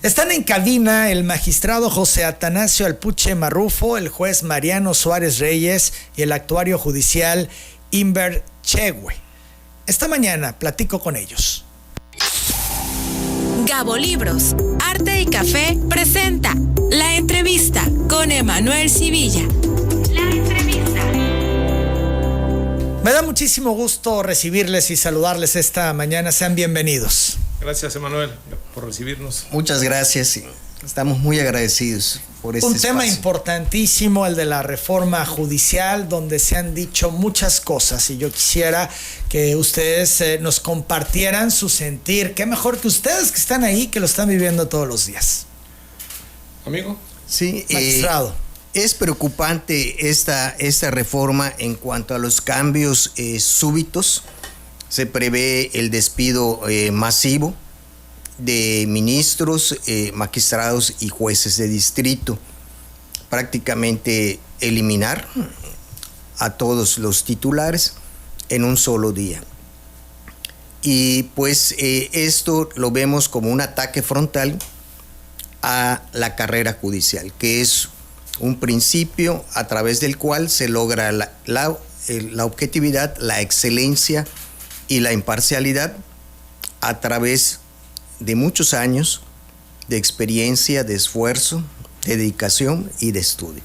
Están en cabina el magistrado José Atanasio Alpuche Marrufo, el juez Mariano Suárez Reyes y el actuario judicial Inver Chehue. Esta mañana platico con ellos. Gabo Libros, Arte y Café presenta La Entrevista con Emanuel Civilla. La Entrevista. Me da muchísimo gusto recibirles y saludarles esta mañana. Sean bienvenidos. Gracias, Emanuel, por recibirnos. Muchas gracias. Estamos muy agradecidos por este espacio. Un tema importantísimo, el de la reforma judicial, donde se han dicho muchas cosas y yo quisiera que ustedes nos compartieran su sentir. Qué mejor que ustedes que están ahí, que lo están viviendo todos los días. Amigo. Sí, magistrado. Es preocupante esta reforma en cuanto a los cambios súbitos. Se prevé el despido masivo de ministros, magistrados y jueces de distrito. Prácticamente eliminar a todos los titulares en un solo día. Y pues esto lo vemos como un ataque frontal a la carrera judicial, que es un principio a través del cual se logra la objetividad, la excelencia y la imparcialidad a través de muchos años de experiencia, de esfuerzo, de dedicación y de estudio.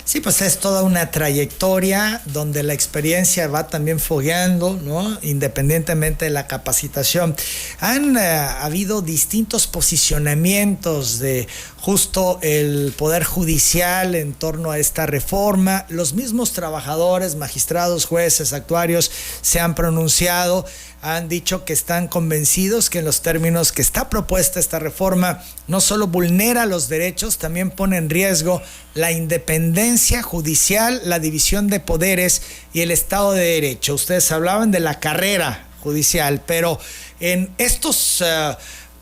Sí, pues es toda una trayectoria donde la experiencia va también fogueando, ¿no? Independientemente de la capacitación. Han habido distintos posicionamientos de justo el Poder Judicial en torno a esta reforma. Los mismos trabajadores, magistrados, jueces, actuarios se han pronunciado, han dicho que están convencidos que en los términos que está propuesta esta reforma no solo vulnera los derechos, también pone en riesgo la independencia judicial, la división de poderes y el Estado de Derecho. Ustedes hablaban de la carrera judicial, pero en estos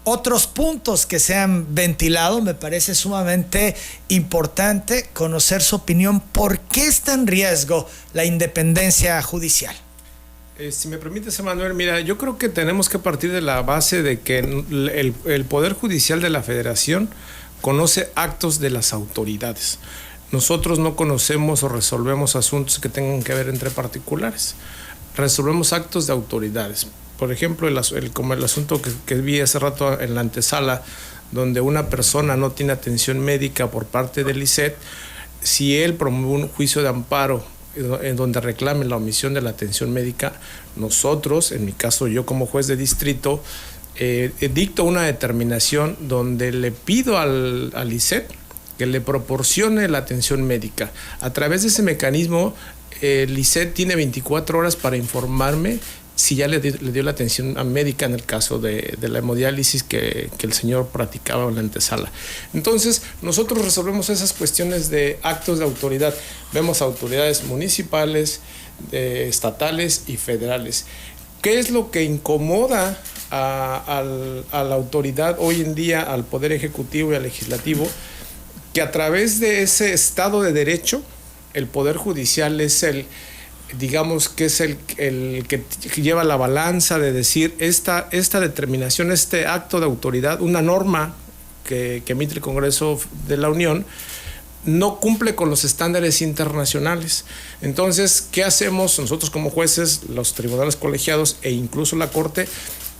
otros puntos que se han ventilado, me parece sumamente importante conocer su opinión. ¿Por qué está en riesgo la independencia judicial? Si me permites, Emanuel, mira, yo creo que tenemos que partir de la base de que el Poder Judicial de la Federación conoce actos de las autoridades. Nosotros no conocemos o resolvemos asuntos que tengan que ver entre particulares. Resolvemos actos de autoridades. Por ejemplo, como el asunto que vi hace rato en la antesala, donde una persona no tiene atención médica por parte del ISET, si él promueve un juicio de amparo en donde reclame la omisión de la atención médica, nosotros, en mi caso yo como juez de distrito, dicto una determinación donde le pido al ISET que le proporcione la atención médica. A través de ese mecanismo, el ISET tiene 24 horas para informarme si ya le dio la atención médica en el caso de la hemodiálisis que el señor practicaba en la antesala. Entonces, nosotros resolvemos esas cuestiones de actos de autoridad. Vemos autoridades municipales, estatales y federales. ¿Qué es lo que incomoda a la autoridad hoy en día, al Poder Ejecutivo y al Legislativo? Que a través de ese Estado de Derecho, el Poder Judicial es digamos que es el que lleva la balanza de decir esta determinación, este acto de autoridad, una norma que emite el Congreso de la Unión, no cumple con los estándares internacionales. Entonces, ¿qué hacemos nosotros como jueces, los tribunales colegiados e incluso la Corte?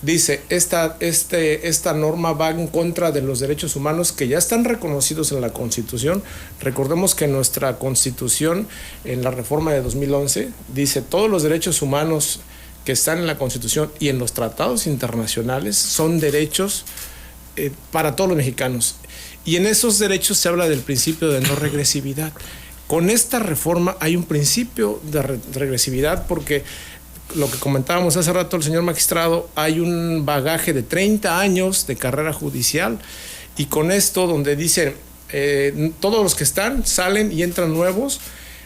Dice, esta norma va en contra de los derechos humanos que ya están reconocidos en la Constitución. Recordemos que nuestra Constitución, en la reforma de 2011, dice todos los derechos humanos que están en la Constitución y en los tratados internacionales son derechos para todos los mexicanos. Y en esos derechos se habla del principio de no regresividad. Con esta reforma hay un principio de regresividad porque lo que comentábamos hace rato el señor magistrado, hay un bagaje de 30 años de carrera judicial y con esto donde dicen todos los que están salen y entran nuevos,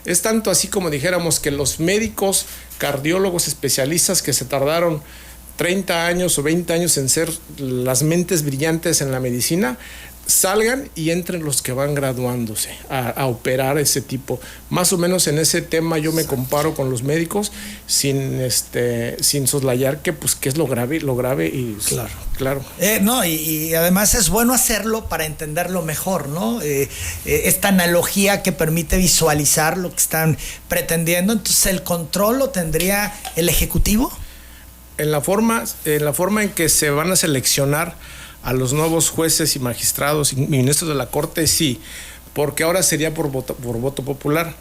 es tanto así como dijéramos que los médicos, cardiólogos, especialistas que se tardaron 30 años o 20 años en ser las mentes brillantes en la medicina, salgan y entren los que van graduándose a operar ese tipo. Más o menos en ese tema yo me comparo con los médicos sin soslayar que es lo grave y claro. No, y además es bueno hacerlo para entenderlo mejor, ¿no? Esta analogía que permite visualizar lo que están pretendiendo. Entonces, ¿el control lo tendría el Ejecutivo? En la forma en que se van a seleccionar a los nuevos jueces y magistrados y ministros de la Corte, sí, porque ahora sería por voto popular.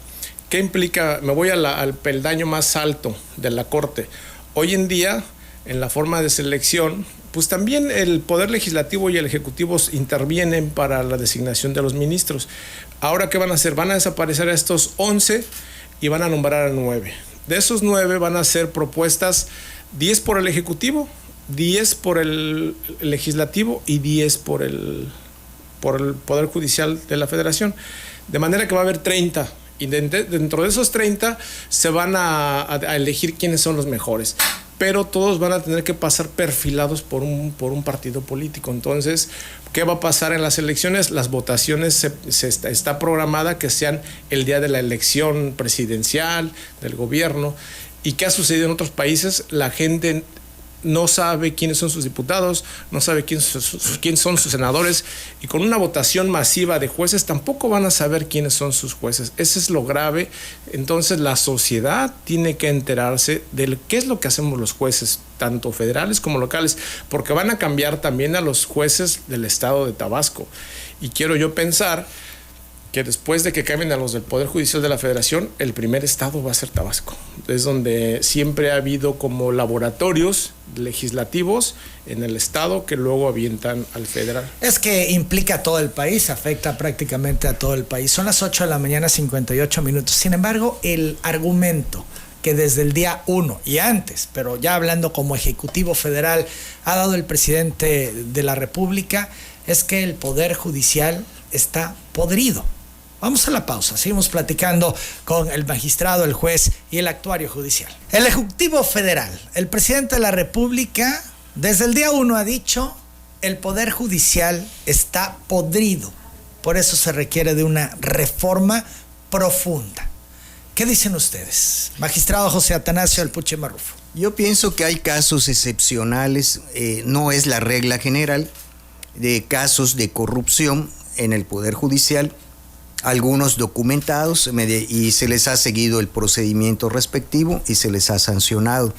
¿Qué implica? Me voy al peldaño más alto de la Corte. Hoy en día, en la forma de selección, pues también el Poder Legislativo y el Ejecutivo intervienen para la designación de los ministros. Ahora, ¿qué van a hacer? Van a desaparecer a estos 11 y van a nombrar a 9. De esos 9 van a ser propuestas 10 por el Ejecutivo, 10 por el Legislativo y 10 por el Poder Judicial de la Federación. De manera que va a haber 30. Y dentro de esos 30 se van a elegir quiénes son los mejores. Pero todos van a tener que pasar perfilados por un partido político. Entonces, ¿qué va a pasar en las elecciones? Las votaciones está programada que sean el día de la elección presidencial, del gobierno. ¿Y qué ha sucedido en otros países? La gente no sabe quiénes son sus diputados, no sabe quiénes son sus senadores, y con una votación masiva de jueces tampoco van a saber quiénes son sus jueces. Eso es lo grave. Entonces la sociedad tiene que enterarse de qué es lo que hacemos los jueces, tanto federales como locales, porque van a cambiar también a los jueces del estado de Tabasco. Y quiero yo pensar que después de que cambien a los del Poder Judicial de la Federación, el primer estado va a ser Tabasco. Es donde siempre ha habido como laboratorios legislativos en el estado que luego avientan al federal. Es que implica a todo el país, afecta prácticamente a todo el país. Son las 8 de la mañana, 58 minutos. Sin embargo, el argumento que desde el día 1 y antes, pero ya hablando como Ejecutivo Federal, ha dado el presidente de la República, es que el Poder Judicial está podrido. Vamos a la pausa, seguimos platicando con el magistrado, el juez y el actuario judicial. El Ejecutivo Federal, el presidente de la República, desde el día 1 ha dicho, el Poder Judicial está podrido. Por eso se requiere de una reforma profunda. ¿Qué dicen ustedes? Magistrado José Atanasio Alpuche Marrufo. Yo pienso que hay casos excepcionales, no es la regla general, de casos de corrupción en el Poder Judicial, algunos documentados, y se les ha seguido el procedimiento respectivo y se les ha sancionado.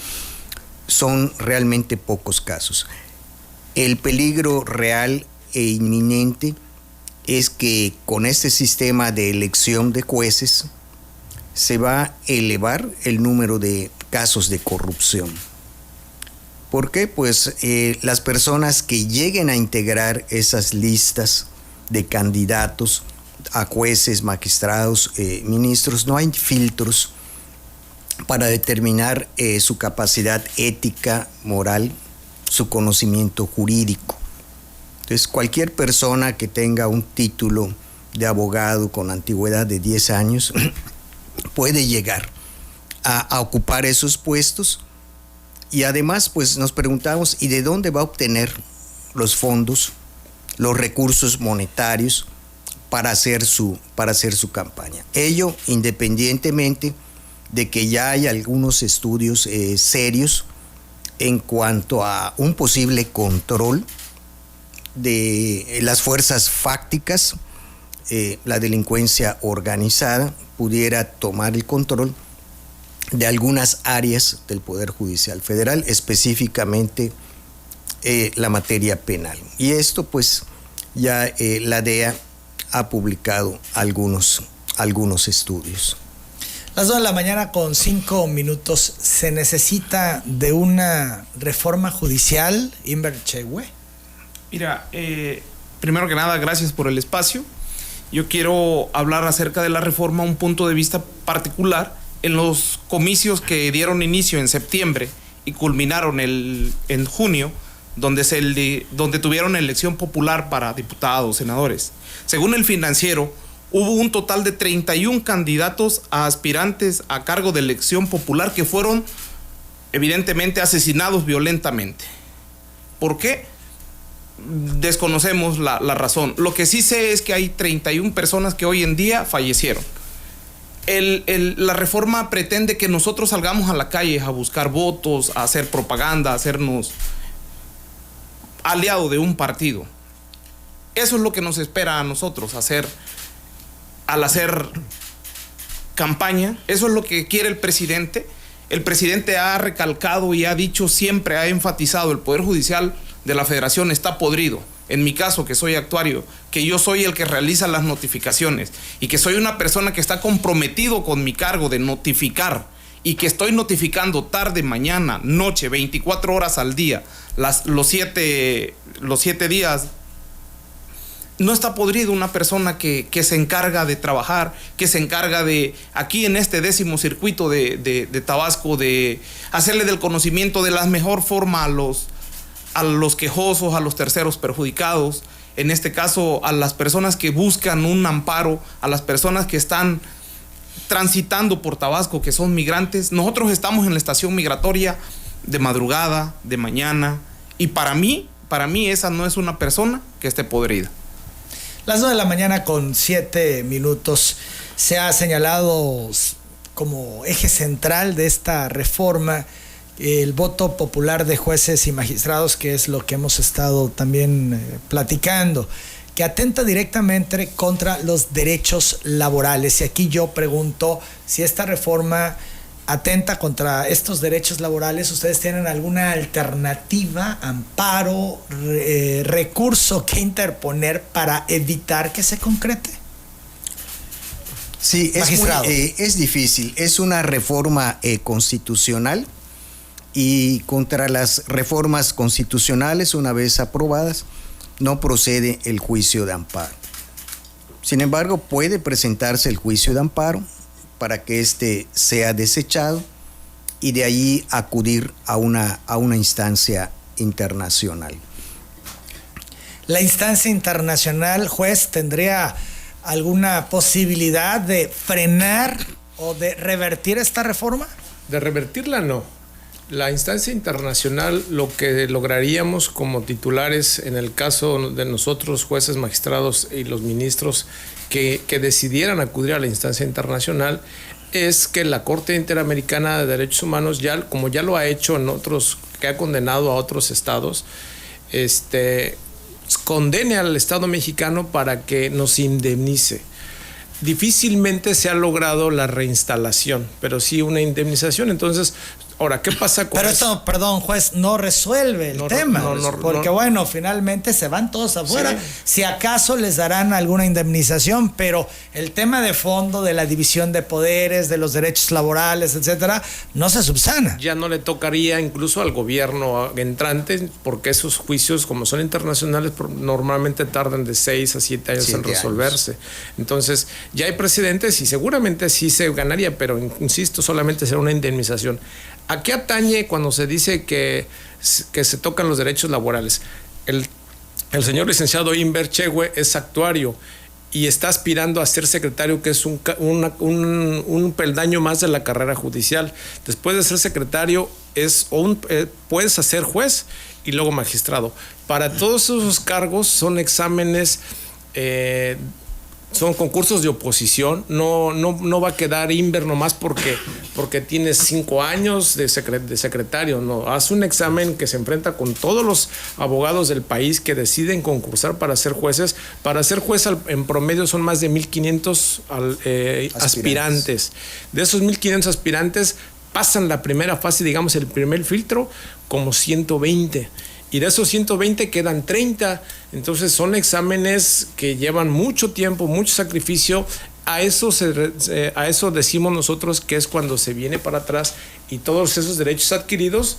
Son realmente pocos casos. El peligro real e inminente es que con este sistema de elección de jueces se va a elevar el número de casos de corrupción. ¿Por qué? Pues las personas que lleguen a integrar esas listas de candidatos a jueces, magistrados, ministros, no hay filtros para determinar su capacidad ética, moral, su conocimiento jurídico. Entonces, cualquier persona que tenga un título de abogado con antigüedad de 10 años puede llegar a ocupar esos puestos. Y además, pues nos preguntamos, ¿y de dónde va a obtener los fondos, los recursos monetarios para hacer su campaña? Ello independientemente de que ya hay algunos estudios serios en cuanto a un posible control de las fuerzas fácticas, la delincuencia organizada pudiera tomar el control de algunas áreas del Poder Judicial Federal, específicamente la materia penal. Y esto pues ya la DEA ha publicado algunos estudios. Las 2 de la mañana con 5 minutos. ¿Se necesita de una reforma judicial, Inver Chehue? Mira, primero que nada, gracias por el espacio. Yo quiero hablar acerca de la reforma, un punto de vista particular. En los comicios que dieron inicio en septiembre y culminaron en junio, donde tuvieron elección popular para diputados, senadores. Según el Financiero, hubo un total de 31 candidatos a aspirantes a cargo de elección popular que fueron evidentemente asesinados violentamente. ¿Por qué? desconocemos la razón. Lo que sí sé es que hay 31 personas que hoy en día fallecieron. La reforma pretende que nosotros salgamos a la calle a buscar votos, a hacer propaganda, a hacernos aliado de un partido. Eso es lo que nos espera a nosotros, al hacer campaña. Eso es lo que quiere el presidente. El presidente ha recalcado y ha dicho siempre, ha enfatizado, el Poder Judicial de la Federación está podrido. En mi caso, que soy actuario, que yo soy el que realiza las notificaciones y que soy una persona que está comprometido con mi cargo de notificar y que estoy notificando tarde, mañana, noche, 24 horas al día, los siete días. No está podrido una persona que se encarga de trabajar, que se encarga de, aquí en este 10º circuito de Tabasco, de hacerle del conocimiento de la mejor forma a los quejosos, a los terceros perjudicados, en este caso a las personas que buscan un amparo, a las personas que están transitando por Tabasco, que son migrantes. Nosotros estamos en la estación migratoria de madrugada, de mañana, y para mí esa no es una persona que esté podrida. Las 9 de la mañana con 7 minutos se ha señalado como eje central de esta reforma el voto popular de jueces y magistrados, que es lo que hemos estado también platicando, que atenta directamente contra los derechos laborales. Y aquí yo pregunto si esta reforma atenta contra estos derechos laborales. ¿Ustedes tienen alguna alternativa, amparo, recurso que interponer para evitar que se concrete? Sí, es difícil. Es una reforma constitucional, y contra las reformas constitucionales, una vez aprobadas, no procede el juicio de amparo. Sin embargo, puede presentarse el juicio de amparo para que éste sea desechado y de allí acudir a una instancia internacional. ¿La instancia internacional, juez, tendría alguna posibilidad de frenar o de revertir esta reforma? De revertirla no. La instancia internacional, lo que lograríamos como titulares en el caso de nosotros, jueces, magistrados y los ministros que decidieran acudir a la instancia internacional, es que la Corte Interamericana de Derechos Humanos, como ya lo ha hecho en otros, que ha condenado a otros estados, condene al Estado mexicano para que nos indemnice. Difícilmente se ha logrado la reinstalación, pero sí una indemnización. Entonces, ahora, ¿qué pasa con Pero esto, perdón, juez, no resuelve el tema, porque bueno, finalmente se van todos afuera. Sí. Si acaso les darán alguna indemnización, pero el tema de fondo de la división de poderes, de los derechos laborales, etcétera, no se subsana. Ya no le tocaría incluso al gobierno entrante, porque esos juicios, como son internacionales, normalmente tardan de 6 a 7 años en resolverse. Entonces, ya hay precedentes y seguramente sí se ganaría, pero insisto, solamente será una indemnización. ¿A qué atañe cuando se dice que se tocan los derechos laborales? El señor licenciado Inver Chehue es actuario y está aspirando a ser secretario, que es un peldaño más de la carrera judicial. Después de ser secretario puedes ser juez y luego magistrado. Para todos esos cargos son exámenes, son concursos de oposición. No va a quedar Inver nomás porque tienes 5 años de secretario. No, haz un examen que se enfrenta con todos los abogados del país que deciden concursar para ser jueces. Para ser juez en promedio son más de 1,500 aspirantes. De esos 1,500 aspirantes pasan la primera fase, digamos el primer filtro, como 120. Y de esos 120 quedan 30. Entonces son exámenes que llevan mucho tiempo, mucho sacrificio. A eso decimos nosotros que es cuando se viene para atrás y todos esos derechos adquiridos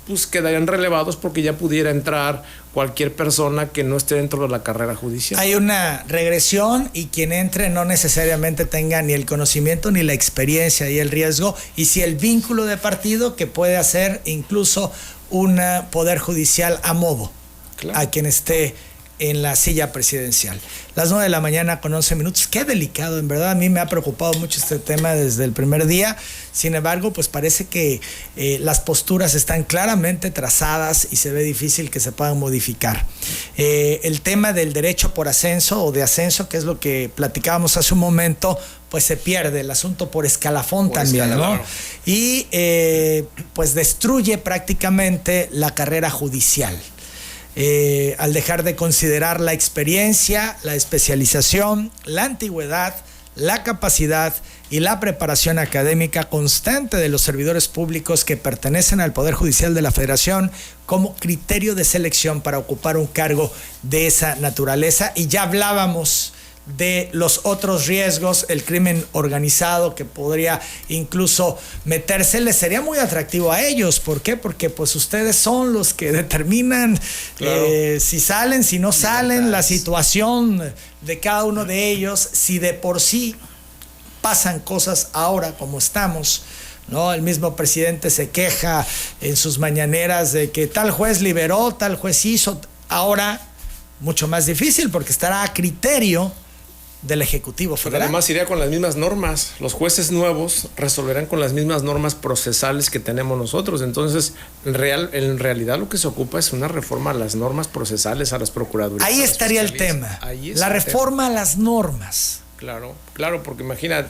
pues quedarían relevados porque ya pudiera entrar cualquier persona que no esté dentro de la carrera judicial. Hay una regresión y quien entre no necesariamente tenga ni el conocimiento ni la experiencia y el riesgo, y si el vínculo de partido que puede hacer incluso un poder judicial a modo, claro, a quien esté en la silla presidencial. Las 9 de la mañana con 11 minutos. Qué delicado, en verdad. A mí me ha preocupado mucho este tema desde el primer día. Sin embargo, pues parece que las posturas están claramente trazadas y se ve difícil que se puedan modificar. El tema del derecho por ascenso o de ascenso, que es lo que platicábamos hace un momento, pues se pierde el asunto por escalafón también, ¿no? Claro. Y pues destruye prácticamente la carrera judicial. Al dejar de considerar la experiencia, la especialización, la antigüedad, la capacidad y la preparación académica constante de los servidores públicos que pertenecen al Poder Judicial de la Federación como criterio de selección para ocupar un cargo de esa naturaleza. Y ya hablábamos de los otros riesgos, el crimen organizado que podría incluso meterse, les sería muy atractivo a ellos. ¿Por qué? Porque pues ustedes son los que determinan, claro, si salen, si no salen, la situación de cada uno de ellos, si de por sí pasan cosas ahora como estamos, ¿no? El mismo presidente se queja en sus mañaneras de que tal juez liberó, tal juez hizo. Ahora mucho más difícil porque estará a criterio del Ejecutivo Federal. Además iría con las mismas normas. Los jueces nuevos resolverán con las mismas normas procesales que tenemos nosotros. Entonces, en realidad lo que se ocupa es una reforma a las normas procesales, a las procuradurías. Ahí estaría el tema. La reforma a las normas. Claro, porque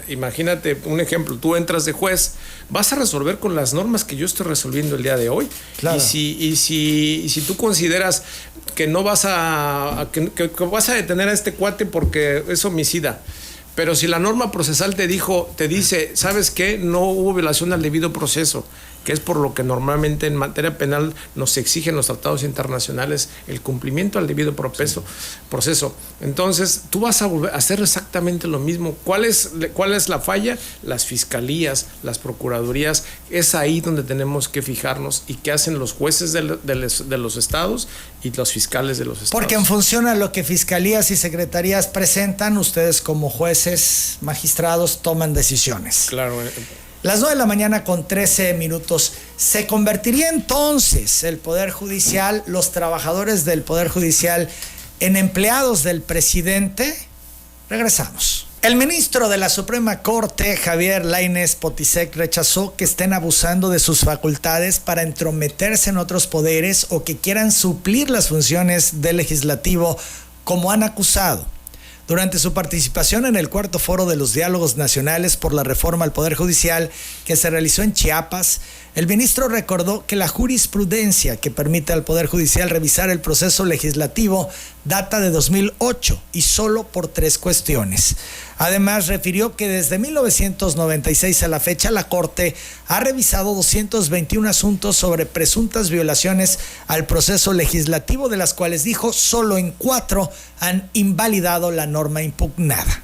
imagínate un ejemplo, tú entras de juez, vas a resolver con las normas que yo estoy resolviendo el día de hoy. Claro. Y si tú consideras que no vas que vas a detener a este cuate porque es homicida, pero si la norma procesal te dice, ¿sabes qué? No hubo violación al debido proceso, que es por lo que normalmente en materia penal nos exigen los tratados internacionales el cumplimiento al debido proceso. Entonces, tú vas a volver a hacer exactamente lo mismo. ¿Cuál es la falla? Las fiscalías, las procuradurías, es ahí donde tenemos que fijarnos y qué hacen los jueces de los estados y los fiscales de los estados. Porque en función a lo que fiscalías y secretarías presentan, ustedes como jueces, magistrados, toman decisiones. Claro. Las 9 de la mañana con 13 minutos. ¿Se convertiría entonces el Poder Judicial, los trabajadores del Poder Judicial, en empleados del presidente? Regresamos. El ministro de la Suprema Corte, Javier Lainez Potisek, rechazó que estén abusando de sus facultades para entrometerse en otros poderes o que quieran suplir las funciones del legislativo, como han acusado. Durante su participación en el cuarto foro de los diálogos nacionales por la reforma al Poder Judicial que se realizó en Chiapas, el ministro recordó que la jurisprudencia que permite al Poder Judicial revisar el proceso legislativo data de 2008 y solo por 3 cuestiones. Además, refirió que desde 1996 a la fecha la Corte ha revisado 221 asuntos sobre presuntas violaciones al proceso legislativo, de las cuales dijo solo en 4 han invalidado la norma impugnada.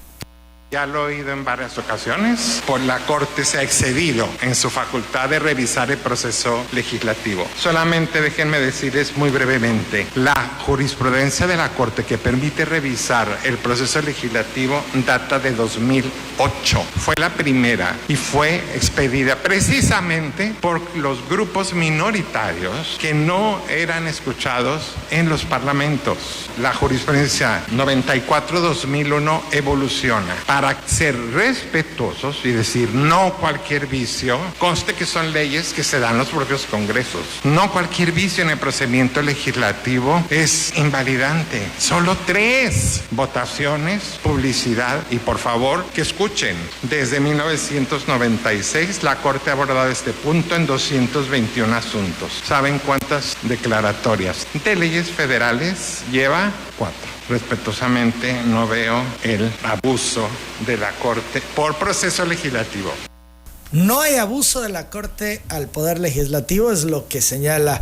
Ya lo he oído en varias ocasiones, por la Corte se ha excedido en su facultad de revisar el proceso legislativo. Solamente déjenme decirles muy brevemente, la jurisprudencia de la Corte que permite revisar el proceso legislativo data de 2008. Fue la primera y fue expedida precisamente por los grupos minoritarios que no eran escuchados en los parlamentos. La jurisprudencia 94-2001 evoluciona para ser respetuosos y decir no cualquier vicio. Conste que son leyes que se dan en los propios congresos. No cualquier vicio en el procedimiento legislativo es invalidante. Solo 3 votaciones, publicidad y por favor que escuchen. Desde 1996 la Corte ha abordado este punto en 221 asuntos. ¿Saben cuántas declaratorias de leyes federales lleva? 4. Respetuosamente no veo el abuso de la Corte por proceso legislativo. No hay abuso de la Corte al Poder Legislativo, es lo que señala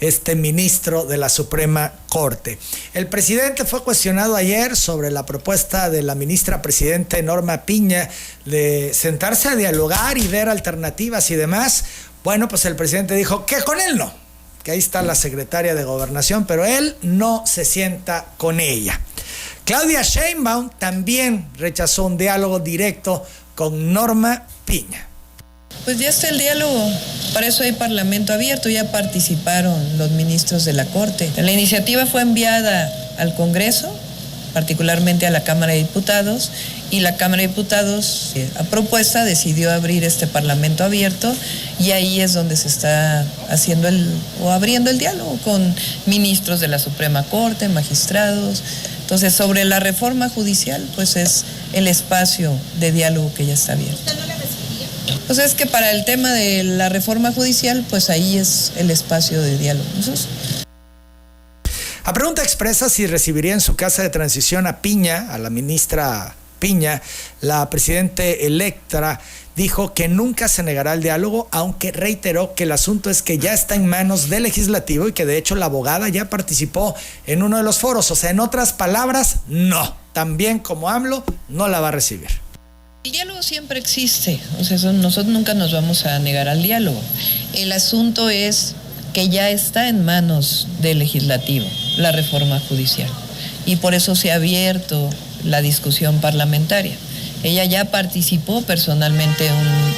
este ministro de la Suprema Corte. El presidente fue cuestionado ayer sobre la propuesta de la ministra presidente Norma Piña de sentarse a dialogar y ver alternativas y demás. Bueno, pues el presidente dijo que con él no, que ahí está la secretaria de Gobernación, pero él no se sienta con ella. Claudia Sheinbaum también rechazó un diálogo directo con Norma Piña. Pues ya está el diálogo, para eso hay parlamento abierto, ya participaron los ministros de la Corte. La iniciativa fue enviada al Congreso, particularmente a la Cámara de Diputados, y la Cámara de Diputados, a propuesta, decidió abrir este Parlamento abierto, y ahí es donde se está haciendo abriendo el diálogo con ministros de la Suprema Corte, magistrados. Entonces, sobre la reforma judicial, pues es el espacio de diálogo que ya está abierto. ¿Usted no la recibiría? Pues es que para el tema de la reforma judicial, pues ahí es el espacio de diálogo. Entonces, a pregunta expresa si recibiría en su casa de transición a Piña, a la ministra Piña, la presidente electa dijo que nunca se negará al diálogo, aunque reiteró que el asunto es que ya está en manos del legislativo y que de hecho la abogada ya participó en uno de los foros. O sea, en otras palabras, no. También como AMLO, no la va a recibir. El diálogo siempre existe, o sea, nosotros nunca nos vamos a negar al diálogo. El asunto es que ya está en manos del legislativo la reforma judicial, y por eso se ha abierto la discusión parlamentaria. Ella ya participó personalmente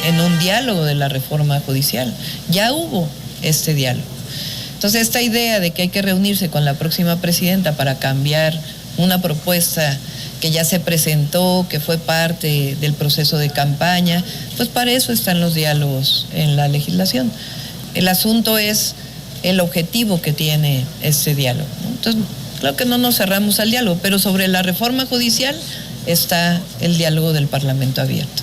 en un diálogo de la reforma judicial, ya hubo este diálogo. Entonces, esta idea de que hay que reunirse con la próxima presidenta para cambiar una propuesta que ya se presentó, que fue parte del proceso de campaña, pues para eso están los diálogos en la legislación. El asunto es el objetivo que tiene este diálogo, ¿no? Entonces, claro que no nos cerramos al diálogo, pero sobre la reforma judicial está el diálogo del Parlamento abierto.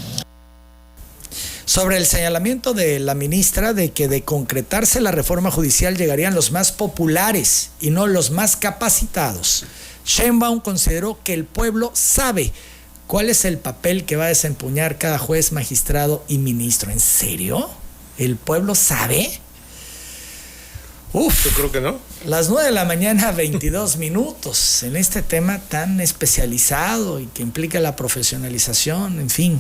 Sobre el señalamiento de la ministra de que de concretarse la reforma judicial llegarían los más populares y no los más capacitados, Sheinbaum consideró que el pueblo sabe cuál es el papel que va a desempeñar cada juez, magistrado y ministro. ¿En serio? ¿El pueblo sabe? Yo creo que no. Las 9 de la mañana, 22 minutos, en este tema tan especializado y que implica la profesionalización, en fin.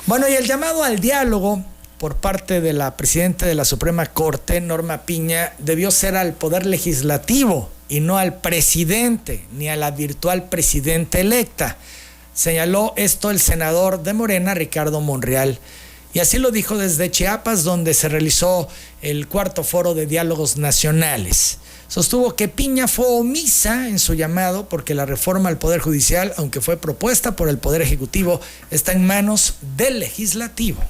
Bueno, y el llamado al diálogo por parte de la presidenta de la Suprema Corte, Norma Piña, debió ser al Poder Legislativo y no al presidente, ni a la virtual presidenta electa. Señaló esto el senador de Morena, Ricardo Monreal. Y así lo dijo desde Chiapas, donde se realizó el 4º Foro de Diálogos Nacionales. Sostuvo que Piña fue omisa en su llamado porque la reforma al Poder Judicial, aunque fue propuesta por el Poder Ejecutivo, está en manos del Legislativo.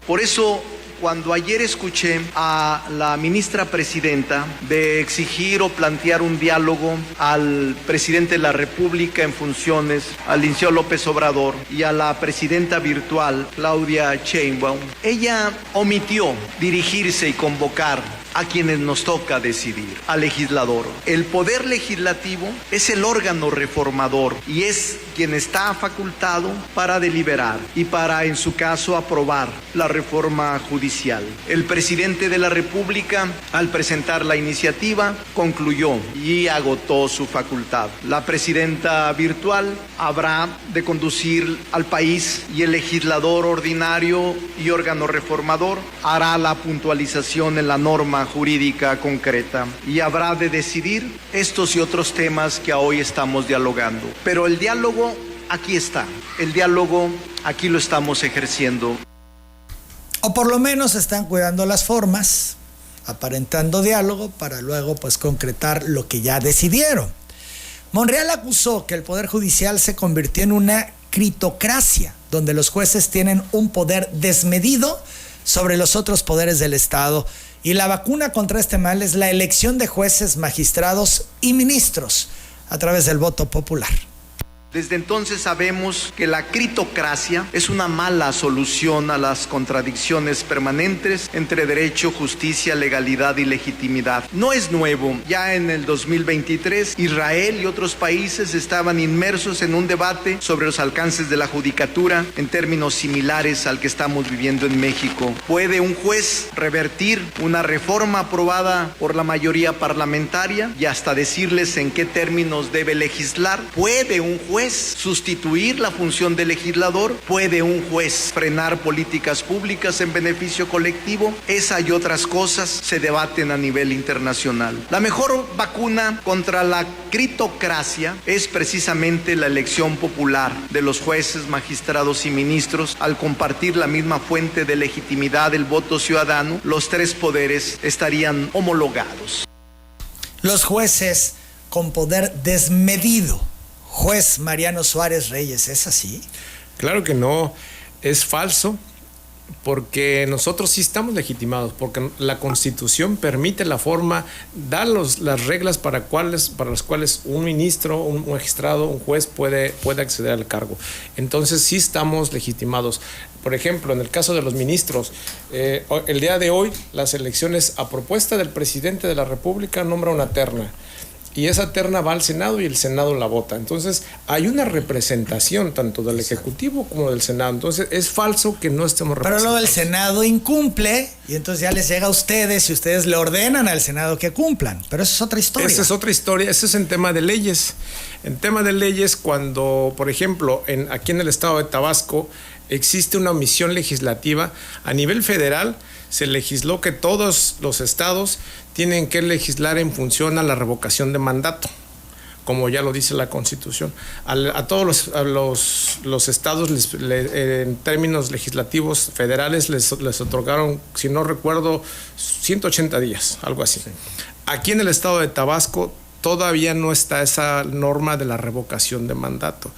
Por eso, cuando ayer escuché a la ministra presidenta de exigir o plantear un diálogo al presidente de la República en funciones, al licenciado López Obrador, y a la presidenta virtual, Claudia Sheinbaum, ella omitió dirigirse y convocar a quienes nos toca decidir, al legislador. El poder legislativo es el órgano reformador y es quien está facultado para deliberar y para, en su caso, aprobar la reforma judicial. El presidente de la República, al presentar la iniciativa, concluyó y agotó su facultad. La presidenta virtual habrá de conducir al país y el legislador ordinario y órgano reformador hará la puntualización en la norma jurídica concreta y habrá de decidir estos y otros temas que hoy estamos dialogando. Pero el diálogo aquí está, el diálogo aquí lo estamos ejerciendo. O por lo menos están cuidando las formas, aparentando diálogo para luego pues concretar lo que ya decidieron. Monreal acusó que el Poder Judicial se convirtió en una critocracia, donde los jueces tienen un poder desmedido sobre los otros poderes del Estado, y la vacuna contra este mal es la elección de jueces, magistrados y ministros a través del voto popular. Desde entonces sabemos que la critocracia es una mala solución a las contradicciones permanentes entre derecho, justicia, legalidad y legitimidad. No es nuevo. Ya en el 2023, Israel y otros países estaban inmersos en un debate sobre los alcances de la judicatura en términos similares al que estamos viviendo en México. ¿Puede un juez revertir una reforma aprobada por la mayoría parlamentaria y hasta decirles en qué términos debe legislar? ¿Puede un juez sustituir la función del legislador? ¿Puede un juez frenar políticas públicas en beneficio colectivo? Esa y otras cosas se debaten a nivel internacional. La mejor vacuna contra la critocracia es precisamente la elección popular de los jueces, magistrados y ministros. Al compartir la misma fuente de legitimidad del voto ciudadano, los tres poderes estarían homologados. Los jueces con poder desmedido. Juez Mariano Suárez Reyes, ¿es así? Claro que no, es falso, porque nosotros sí estamos legitimados, porque la Constitución permite la forma, da las reglas para las cuales un ministro, un magistrado, un juez puede acceder al cargo. Entonces sí estamos legitimados. Por ejemplo, en el caso de los ministros, el día de hoy las elecciones a propuesta del presidente de la República nombra una terna. Y esa terna va al Senado y el Senado la vota. Entonces, hay una representación tanto del Ejecutivo como del Senado. Entonces, es falso que no estemos representados. Pero luego el Senado incumple y entonces ya les llega a ustedes y ustedes le ordenan al Senado que cumplan. Pero eso es otra historia. Esa es otra historia. Eso es en tema de leyes. En tema de leyes, cuando, por ejemplo, aquí en el estado de Tabasco existe una omisión legislativa a nivel federal, se legisló que todos los estados tienen que legislar en función a la revocación de mandato, como ya lo dice la Constitución. A todos los estados, en términos legislativos federales, les otorgaron, si no recuerdo, 180 días, algo así. Sí. Aquí en el estado de Tabasco todavía no está esa norma de la revocación de mandato.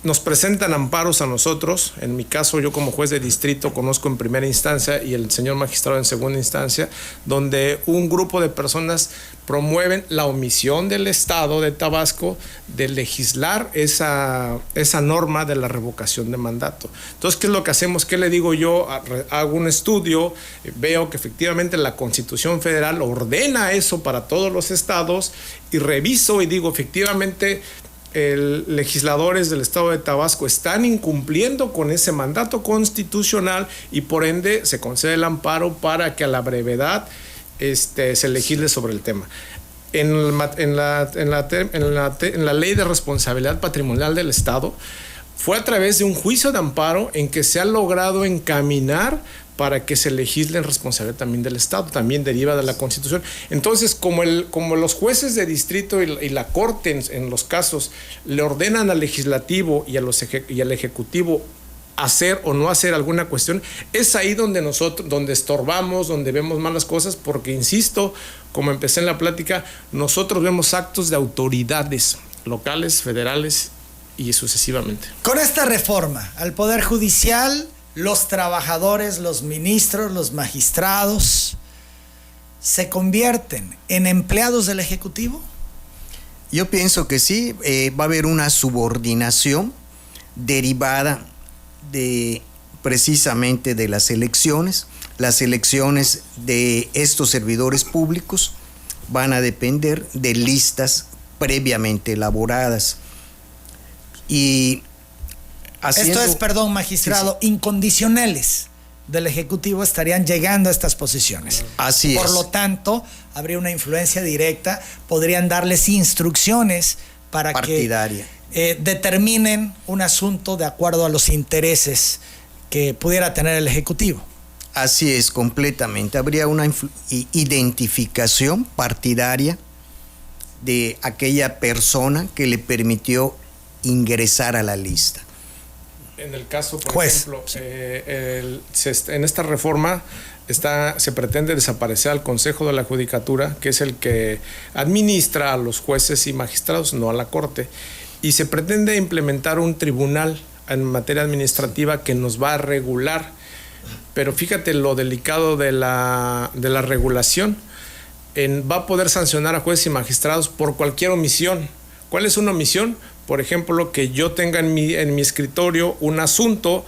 Nos presentan amparos a nosotros. En mi caso, yo como juez de distrito conozco en primera instancia y el señor magistrado en segunda instancia, donde un grupo de personas promueven la omisión del estado de Tabasco de legislar esa norma de la revocación de mandato. Entonces, ¿qué es lo que hacemos? ¿Qué le digo yo? Hago un estudio, veo que efectivamente la Constitución Federal ordena eso para todos los estados y reviso y digo, efectivamente, legisladores del estado de Tabasco están incumpliendo con ese mandato constitucional y por ende se concede el amparo para que a la brevedad se legisle sobre el tema. En la ley de responsabilidad patrimonial del estado fue a través de un juicio de amparo en que se ha logrado encaminar para que se legisle en responsabilidad también del Estado, también deriva de la Constitución. Entonces, como los jueces de distrito y la Corte en los casos le ordenan al legislativo y al ejecutivo hacer o no hacer alguna cuestión, es ahí donde donde estorbamos, donde vemos malas cosas, porque insisto, como empecé en la plática, nosotros vemos actos de autoridades locales, federales y sucesivamente. Con esta reforma al Poder Judicial, los trabajadores, los ministros, los magistrados, ¿se convierten en empleados del Ejecutivo? Yo pienso que sí, va a haber una subordinación derivada precisamente de las elecciones. Las elecciones de estos servidores públicos van a depender de listas previamente elaboradas. Y esto es, perdón, magistrado, sí. Incondicionales del Ejecutivo estarían llegando a estas posiciones. Así es. Por lo tanto, habría una influencia directa, podrían darles instrucciones para partidaria, que determinen un asunto de acuerdo a los intereses que pudiera tener el Ejecutivo. Así es, completamente. Habría una identificación partidaria de aquella persona que le permitió ingresar a la lista. En el caso, por ejemplo, en esta reforma se pretende desaparecer al Consejo de la Judicatura, que es el que administra a los jueces y magistrados, no a la Corte, y se pretende implementar un tribunal en materia administrativa que nos va a regular. Pero fíjate lo delicado de la regulación. Va a poder sancionar a jueces y magistrados por cualquier omisión. ¿Cuál es una omisión? Por ejemplo, que yo tenga en mi escritorio un asunto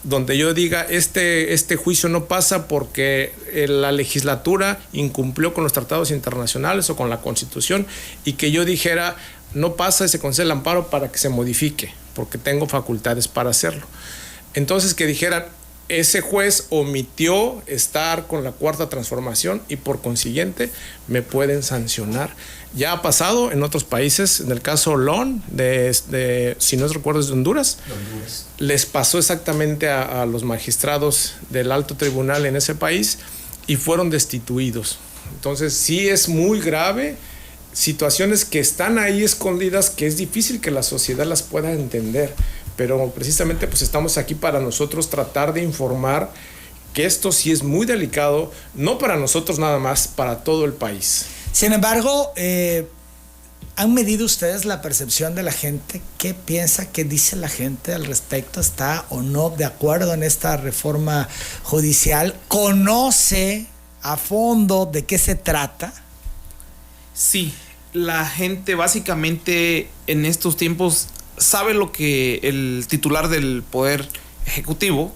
donde yo diga este juicio no pasa porque la legislatura incumplió con los tratados internacionales o con la Constitución, y que yo dijera no pasa y se concede el amparo para que se modifique porque tengo facultades para hacerlo. Entonces, que dijeran ese juez omitió estar con la Cuarta Transformación y por consiguiente me pueden sancionar. Ya ha pasado en otros países, en el caso Olón, si no recuerdo es de Honduras, les pasó exactamente a los magistrados del alto tribunal en ese país y fueron destituidos. Entonces sí es muy grave, situaciones que están ahí escondidas, que es difícil que la sociedad las pueda entender, pero precisamente pues estamos aquí para nosotros tratar de informar que esto sí es muy delicado, no para nosotros nada más, para todo el país. Sin embargo, ¿Han medido ustedes la percepción de la gente? ¿Qué piensa, qué dice la gente al respecto? ¿Está o no de acuerdo en esta reforma judicial? ¿Conoce a fondo de qué se trata? Sí, la gente básicamente en estos tiempos sabe lo que el titular del Poder Ejecutivo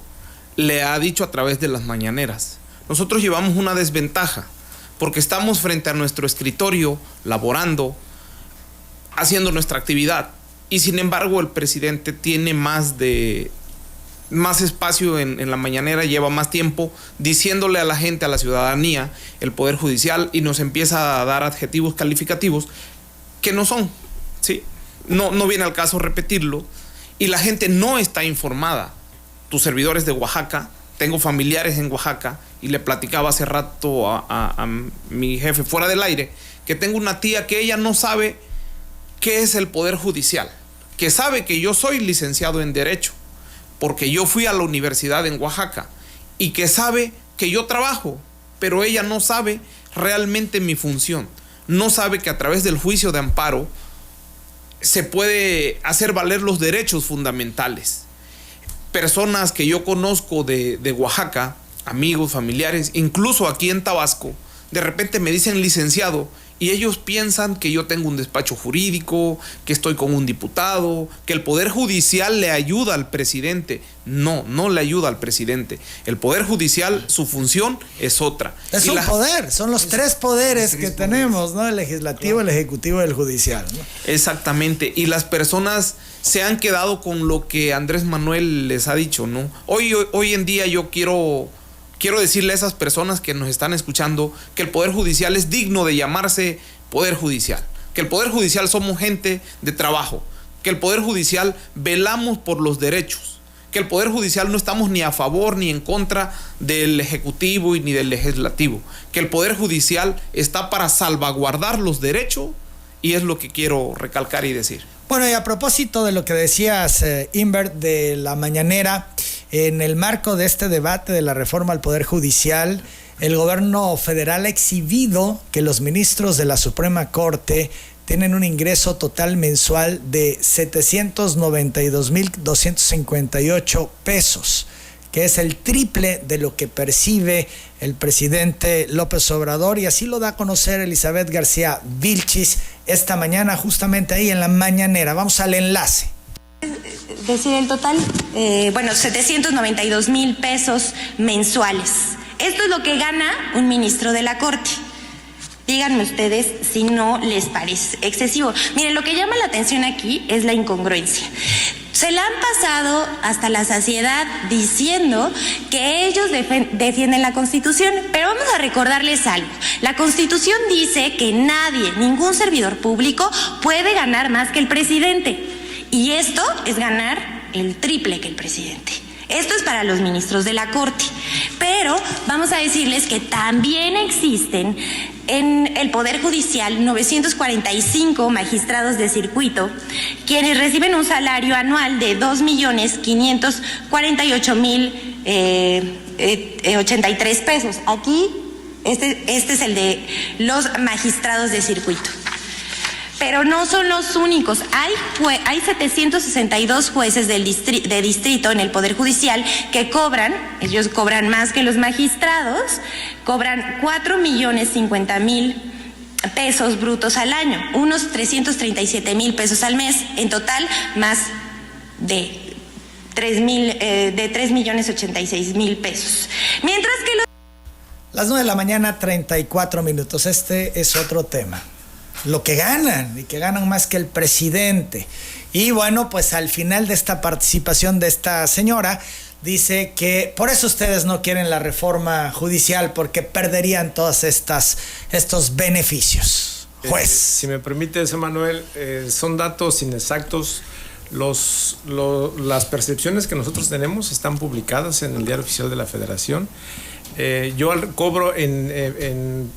le ha dicho a través de las mañaneras. Nosotros llevamos una desventaja porque estamos frente a nuestro escritorio, laborando, haciendo nuestra actividad, y sin embargo el presidente tiene más espacio en la mañanera, lleva más tiempo diciéndole a la gente, a la ciudadanía, el Poder Judicial, y nos empieza a dar adjetivos calificativos que no son, ¿sí? No viene al caso repetirlo, y la gente no está informada. Tus servidores de Oaxaca, tengo familiares en Oaxaca, y le platicaba hace rato a mi jefe fuera del aire, que tengo una tía que ella no sabe qué es el Poder Judicial, que sabe que yo soy licenciado en Derecho, porque yo fui a la universidad en Oaxaca, y que sabe que yo trabajo, pero ella no sabe realmente mi función. No sabe que a través del juicio de amparo se puede hacer valer los derechos fundamentales. Personas que yo conozco de Oaxaca, amigos, familiares, incluso aquí en Tabasco, de repente me dicen licenciado, y ellos piensan que yo tengo un despacho jurídico, que estoy con un diputado, que el Poder Judicial le ayuda al presidente. No le ayuda al presidente. El Poder Judicial, su función es otra. Es un poder, son los tres poderes que tenemos, ¿no? El legislativo, el ejecutivo y el judicial, ¿no? Exactamente, y las personas se han quedado con lo que Andrés Manuel les ha dicho, ¿no? Hoy en día yo quiero decirle a esas personas que nos están escuchando que el Poder Judicial es digno de llamarse Poder Judicial, que el Poder Judicial somos gente de trabajo, que el Poder Judicial velamos por los derechos, que el Poder Judicial no estamos ni a favor ni en contra del Ejecutivo ni del Legislativo, que el Poder Judicial está para salvaguardar los derechos, y es lo que quiero recalcar y decir. Bueno, y a propósito de lo que decías, Inbert, de la mañanera, en el marco de este debate de la reforma al Poder Judicial, el gobierno federal ha exhibido que los ministros de la Suprema Corte tienen un ingreso total mensual de 792,258 pesos, que es el triple de lo que percibe el presidente López Obrador, y así lo da a conocer Elizabeth García Vilchis esta mañana, justamente ahí en la mañanera. Vamos al enlace. Decir el total, 792,000 pesos mensuales. Esto es lo que gana un ministro de la Corte. Díganme ustedes si no les parece excesivo. Miren, lo que llama la atención aquí es la incongruencia. Se la han pasado hasta la saciedad diciendo que ellos defienden la Constitución, pero vamos a recordarles algo. La Constitución dice que nadie, ningún servidor público puede ganar más que el presidente. Y esto es ganar el triple que el presidente. Esto es para los ministros de la Corte. Pero vamos a decirles que también existen en el Poder Judicial 945 magistrados de circuito, quienes reciben un salario anual de 2,548,083 pesos. Aquí, este es el de los magistrados de circuito. Pero no son los únicos. Hay 762 jueces de distrito en el Poder Judicial que ellos cobran más que los magistrados, cobran 4,050,000 pesos brutos al año, unos 337,000 pesos al mes, en total más de 3,086,000 pesos. Mientras que Las 9 de la mañana, 34 minutos. Este es otro tema. Lo que ganan, y que ganan más que el presidente. Y bueno, pues al final de esta participación de esta señora, dice que por eso ustedes no quieren la reforma judicial, porque perderían todos estos beneficios. Juez. Si me permites, Emanuel, son datos inexactos. Las percepciones que nosotros tenemos están publicadas en el Diario Oficial de la Federación. Yo cobro en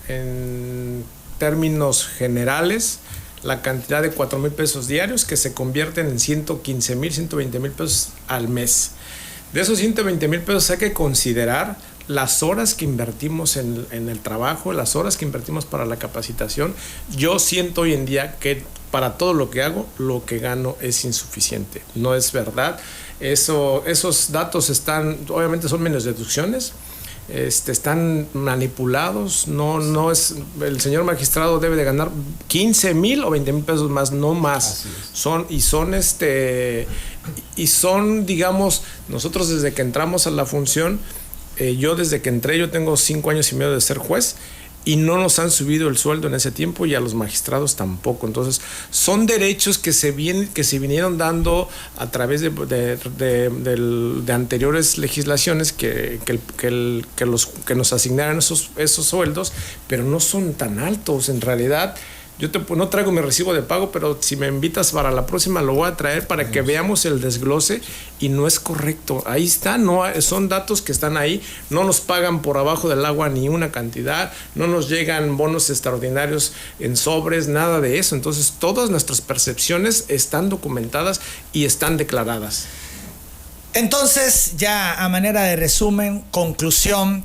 términos generales la cantidad de 4,000 pesos diarios, que se convierten en 115,000, 120,000 pesos al mes. De esos 120,000 pesos hay que considerar las horas que invertimos en el trabajo, las horas que invertimos para la capacitación. Yo siento hoy en día que para todo lo que hago, lo que gano es insuficiente. No es verdad. Esos datos obviamente son menos deducciones, están manipulados. No es, el señor magistrado debe de ganar 15,000 o 20,000 pesos más, no más. Son, digamos, nosotros desde que entramos a la función, yo desde que entré, yo tengo 5 años y medio de ser juez, y no nos han subido el sueldo en ese tiempo, y a los magistrados tampoco. Entonces nos derechos que se vinieron dando a través de anteriores legislaciones que nos asignaran esos sueldos, pero no son tan altos en realidad. Yo no traigo mi recibo de pago, pero si me invitas para la próxima lo voy a traer para que veamos el desglose, y no es correcto. Ahí está, son datos que están ahí. No nos pagan por abajo del agua ni una cantidad, no nos llegan bonos extraordinarios en sobres, nada de eso. Entonces todas nuestras percepciones están documentadas y están declaradas. Entonces, ya a manera de resumen, conclusión,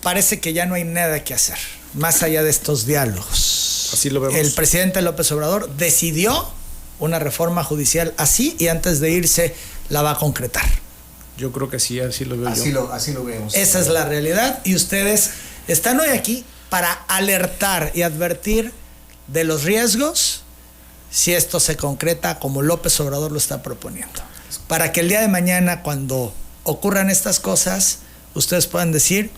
parece que ya no hay nada que hacer más allá de estos diálogos. Así lo vemos. El presidente López Obrador decidió una reforma judicial así, y antes de irse la va a concretar. Yo creo que sí, así lo veo yo. Así lo vemos. Esa es la realidad, y ustedes están hoy aquí para alertar y advertir de los riesgos si esto se concreta como López Obrador lo está proponiendo. Para que el día de mañana, cuando ocurran estas cosas, ustedes puedan decir,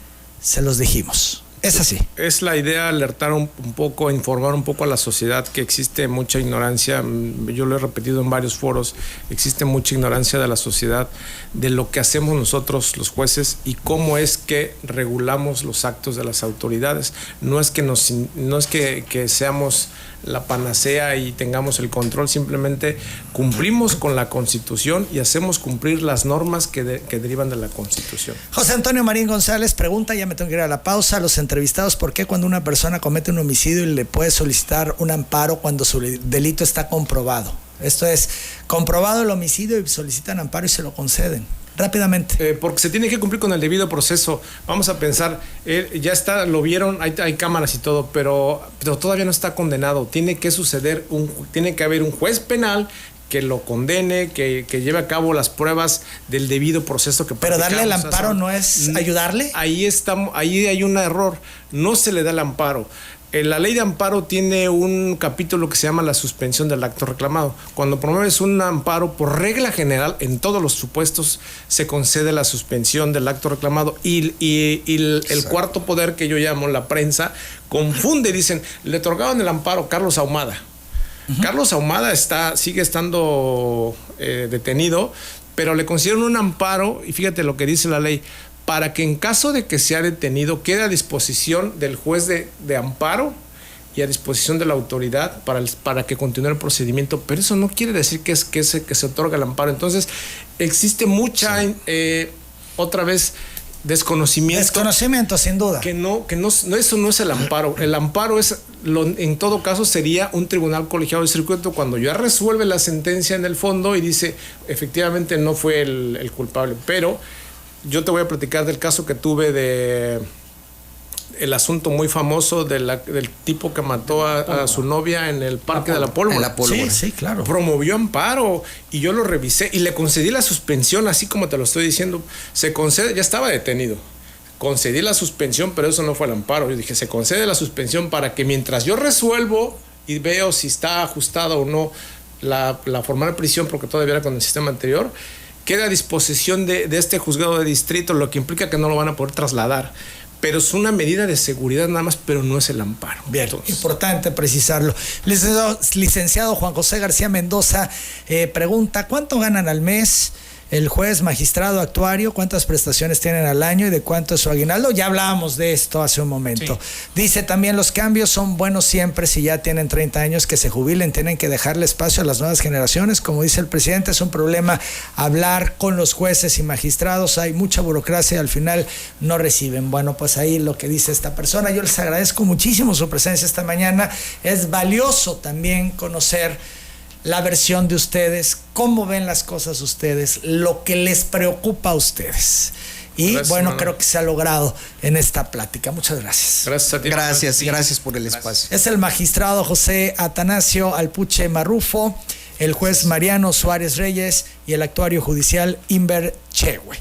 se los dijimos. Es así. Es la idea, alertar un poco, informar un poco a la sociedad que existe mucha ignorancia. Yo lo he repetido en varios foros, existe mucha ignorancia de la sociedad de lo que hacemos nosotros los jueces y cómo es que regulamos los actos de las autoridades. No es que seamos la panacea y tengamos el control, simplemente cumplimos con la Constitución y hacemos cumplir las normas que derivan de la Constitución. José Antonio Marín González pregunta, ya me tengo que ir a la pausa, los entrevistados, ¿por qué cuando una persona comete un homicidio y le puede solicitar un amparo cuando su delito está comprobado? Esto es, comprobado el homicidio y solicitan amparo y se lo conceden. Rápidamente. Porque se tiene que cumplir con el debido proceso. Vamos a pensar, ya está, lo vieron, hay cámaras y todo, pero todavía no está condenado. Tiene que tiene que haber un juez penal que lo condene, que lleve a cabo las pruebas del debido proceso que pero darle el amparo no es ayudarle. Ahí hay un error. No se le da el amparo. La ley de amparo tiene un capítulo que se llama la suspensión del acto reclamado. Cuando promueves un amparo, por regla general, en todos los supuestos, se concede la suspensión del acto reclamado. Y el cuarto poder, que yo llamo la prensa, confunde, dicen, le otorgaron el amparo a Carlos Ahumada. Uh-huh. Carlos Ahumada sigue estando detenido, pero le concedieron un amparo, y fíjate lo que dice la ley, para que en caso de que sea detenido quede a disposición del juez de amparo y a disposición de la autoridad para que continúe el procedimiento. Pero eso no quiere decir que se otorga el amparo. Entonces existe mucha otra vez desconocimiento, sin duda. Que eso no es el amparo. El amparo en todo caso sería un tribunal colegiado de circuito cuando ya resuelve la sentencia en el fondo y dice efectivamente no fue el culpable. Pero yo te voy a platicar del caso que tuve el asunto muy famoso del tipo que mató a su novia en el Parque de la Pólvora. Sí, claro. Promovió amparo y yo lo revisé y le concedí la suspensión, así como te lo estoy diciendo. Se concede, ya estaba detenido. Concedí la suspensión, pero eso no fue el amparo. Yo dije, se concede la suspensión para que mientras yo resuelvo y veo si está ajustada o no la formal prisión, porque todavía era con el sistema anterior, queda a disposición de este juzgado de distrito, lo que implica que no lo van a poder trasladar. Pero es una medida de seguridad nada más, pero no es el amparo. Bien, entonces, importante precisarlo. Licenciado Juan José García Mendoza pregunta, ¿cuánto ganan al mes el juez, magistrado, actuario? ¿Cuántas prestaciones tienen al año y de cuánto es su aguinaldo? Ya hablábamos de esto hace un momento. Sí. Dice también, los cambios son buenos siempre. Si ya tienen 30 años que se jubilen, tienen que dejarle espacio a las nuevas generaciones. Como dice el presidente, es un problema hablar con los jueces y magistrados. Hay mucha burocracia y al final no reciben. Bueno, pues ahí lo que dice esta persona. Yo les agradezco muchísimo su presencia esta mañana. Es valioso también conocer la versión de ustedes cómo ven las cosas ustedes, lo que les preocupa a ustedes. Y gracias, bueno, Manuel. creo que se ha logrado en esta plática. Muchas gracias. Gracias a ti. Gracias por el espacio. Es el magistrado José Atanasio Alpuche Marrufo, el juez Mariano Suárez Reyes y el actuario judicial Inver Chehue.